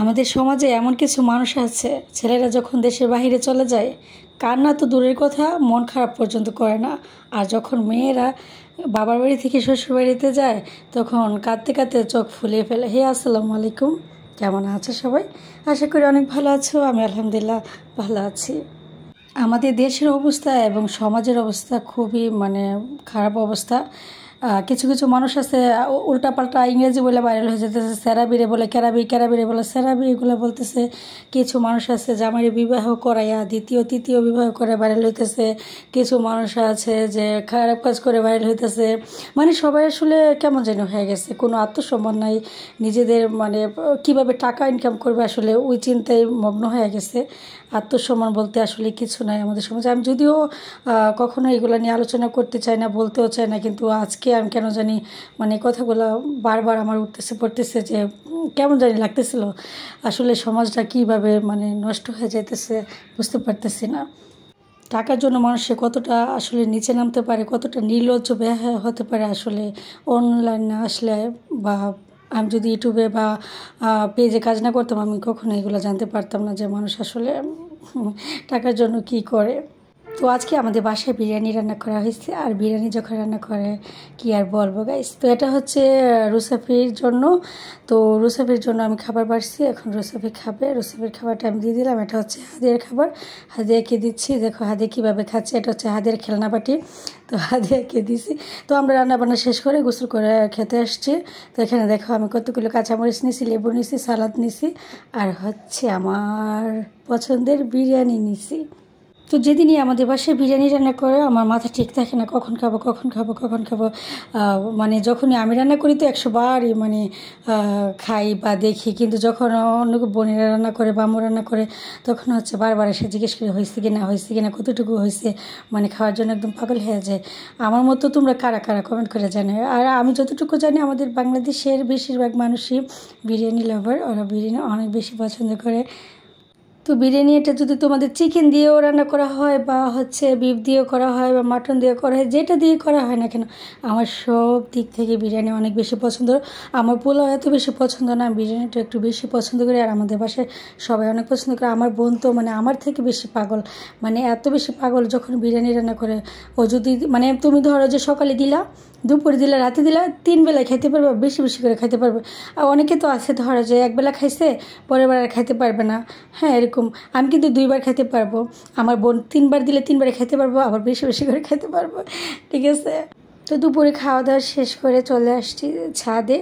আমাদের সমাজে এমন কিছু মানুষ আছে, ছেলেরা যখন দেশের বাইরে চলে যায় কান্না তো দূরের কথা, মন খারাপ পর্যন্ত করে না। আর যখন মেয়েরা বাবার বাড়ি থেকে শ্বশুর বাড়িতে যায় তখন কাঁদতে কাঁদতে চোখ ফুলিয়ে ফেলে। হে আসসালামু আলাইকুম, কেমন আছো সবাই? আশা করি অনেক ভালো আছো। আমি আলহামদুলিল্লাহ ভালো আছি। আমাদের দেশের অবস্থা এবং সমাজের অবস্থা খুবই খারাপ অবস্থা। কিছু কিছু মানুষ আছে উল্টাপাল্টা ইংরেজি বলে ভাইরাল হয়ে যেতেছে, সেরাবিরে বলে ক্যারাবি, ক্যারাবিরে বলে সেরাবি, এগুলো বলতেছে। কিছু মানুষ আছে জামাইয়ের বিবাহ করাইয়া দ্বিতীয় তৃতীয় বিবাহ করে ভাইরাল হইতেছে। কিছু মানুষ আছে যে খারাপ কাজ করে ভাইরাল হইতেছে। সবাই আসলে কেমন যেন হয়ে গেছে, কোনো আত্মসম্মান নাই। নিজেদের কিভাবে টাকা ইনকাম করবে আসলে ওই চিন্তায় মগ্ন হয়ে গেছে। আত্মসম্মান বলতে আসলে কিছু নাই আমাদের সমাজে। আমি যদিও কখনো এগুলো নিয়ে আলোচনা করতে চাই না, বলতেও চাই না, কিন্তু আজকে আমি কেন জানি কথাগুলো বারবার আমার উঠতেছে পড়তেছে যে কেমন জানি লাগতেছিল। আসলে সমাজটা কীভাবে নষ্ট হয়ে যাইতেছে বুঝতে পারতেছি না। টাকার জন্য মানুষে কতটা আসলে নিচে নামতে পারে, কতটা নির্লজ্জ বেহায়া হতে পারে আসলে অনলাইনে আসলে। বা আমি যদি ইউটিউবে বা পেজে কাজ না করতাম আমি কখনো এগুলো জানতে পারতাম না যে মানুষ আসলে টাকার জন্য কি করে। তো আজকে আমাদের বাসায় বিরিয়ানি রান্না করা হয়েছে। আর বিরিয়ানি যখন রান্না করে কি আর বলবো গাইস। তো এটা হচ্ছে রুসাফির জন্য। তো রুসাফির জন্য আমি খাবার বাড়ছি, এখন রুসাফি খাবে। রুসাফির খাবারটা আমি দিয়ে দিলাম। এটা হচ্ছে হাদিয়ার খাবার, হাদিয়াকে দিচ্ছি। দেখো হাদিয়া কীভাবে খাচ্ছে, এটা হচ্ছে হাদিয়ার খেলনা বাটি। তো হাদিয়াকে দিছি। তো আমরা রান্নাবান্না শেষ করে গোসল করে খেতে আসছি। তো এখানে দেখো আমি কতগুলো কাঁচামরিচ নিছি, লেবু নিছি, সালাদ নিছি, আর হচ্ছে আমার পছন্দের বিরিয়ানি নিছি। তো যেদিনই আমাদের বাসায় বিরিয়ানি রান্না করে আমার মাথা ঠিক থাকে না, কখন খাবো কখন খাবো কখন খাবো। যখনই আমি রান্না করি তো 100 বারই খাই বা দেখি, কিন্তু যখন অন্য বোনেরা রান্না করে বা আম্মু রান্না করে তখন হচ্ছে বারবার এসে জিজ্ঞেস করে হয়েছে কি না কতটুকু হয়েছে, খাওয়ার জন্য একদম পাগল হয়ে যায়। আমার মতো তোমরা কারা কারা কমেন্ট করে জানে। আর আমি যতটুকু জানি আমাদের বাংলাদেশের বেশিরভাগ মানুষই বিরিয়ানি লাভার, ওরা বিরিয়ানি অনেক বেশি পছন্দ করে। তো বিরিয়ানি এটা যদি তোমাদের চিকেন দিয়েও রান্না করা হয় বা হচ্ছে বিফ দিয়েও করা হয় বা মাটন দিয়ে করা হয়, যেটা দিয়ে করা হয় না কেন, আমার সব দিক থেকে বিরিয়ানি অনেক বেশি পছন্দ। আমার পোলাও এত বেশি পছন্দ না, বিরিয়ানিটা একটু বেশি পছন্দ করি। আর আমাদের বাসায় সবাই অনেক পছন্দ করে। আমার বোন তো আমার থেকে বেশি পাগল, এত বেশি পাগল যখন বিরিয়ানি রান্না করে। ও যদি তুমি ধরো যে সকালে দিলা, দুপুরে দিলা, রাতে দিলা, 3 বেলায় খাইতে পারবে, বেশি বেশি করে খাইতে পারবে। আর অনেকে তো আছে ধরো যে একবেলা খাইছে পরের বার আর খাইতে পারবে না। হ্যাঁ এরকম। আমি কিন্তু 2 বার খাইতে পারবো। আমার বোন 3 বার দিলে 3 বারে খাইতে পারবো, আবার বেশি বেশি করে খাইতে পারবো। ঠিক আছে। তো দুপুরে খাওয়া দাওয়া শেষ করে চলে আসছি ছাদে।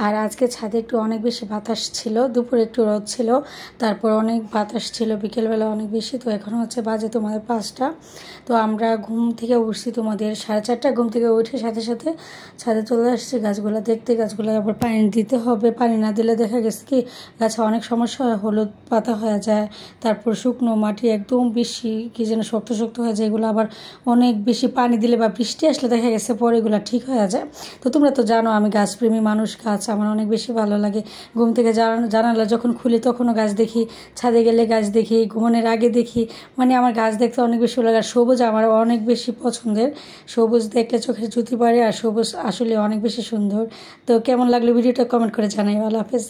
আর আজকে ছাদে একটু অনেক বেশি বাতাস ছিল, দুপুরে একটু রোদ ছিল, তারপর অনেক বাতাস ছিল বিকেলবেলা অনেক বেশি। তো এখন হচ্ছে বাজে তোমাদের 5টা। তো আমরা ঘুম থেকে উঠছি তোমাদের 4:30, ঘুম থেকে উঠে সাথে সাথে ছাদে চলে আসছি গাছগুলো দেখতে। গাছগুলো আবার পানি দিতে হবে, পানি না দিলে দেখা গেছে কি গাছে অনেক সমস্যা হয়, হলুদ পাতা হয়ে যায়, তারপর শুকনো মাটি একদম বেশি কি যেন শক্ত শক্ত হয়ে যায়। এগুলো আবার অনেক বেশি পানি দিলে বা বৃষ্টি আসলে দেখা গেছে পরে এগুলো ঠিক হয়ে যায়। তো তোমরা তো জানো আমি গাছপ্রেমী মানুষ, গাছ আমার অনেক বেশি ভালো লাগে। ঘুম থেকে জানালা যখন খুলি তখনও গাছ দেখি, ছাদে গেলে গাছ দেখি, ঘুমানোর আগে দেখি। আমার গাছ দেখতে অনেক বেশি ভালো লাগে। আর সবুজ আমার অনেক বেশি পছন্দের। সবুজ দেখলে চোখের জুতি পারে, আর সবুজ আসলে অনেক বেশি সুন্দর। তো কেমন লাগলো ভিডিওটা কমেন্ট করে জানাই। আল্লাহ হাফেজ।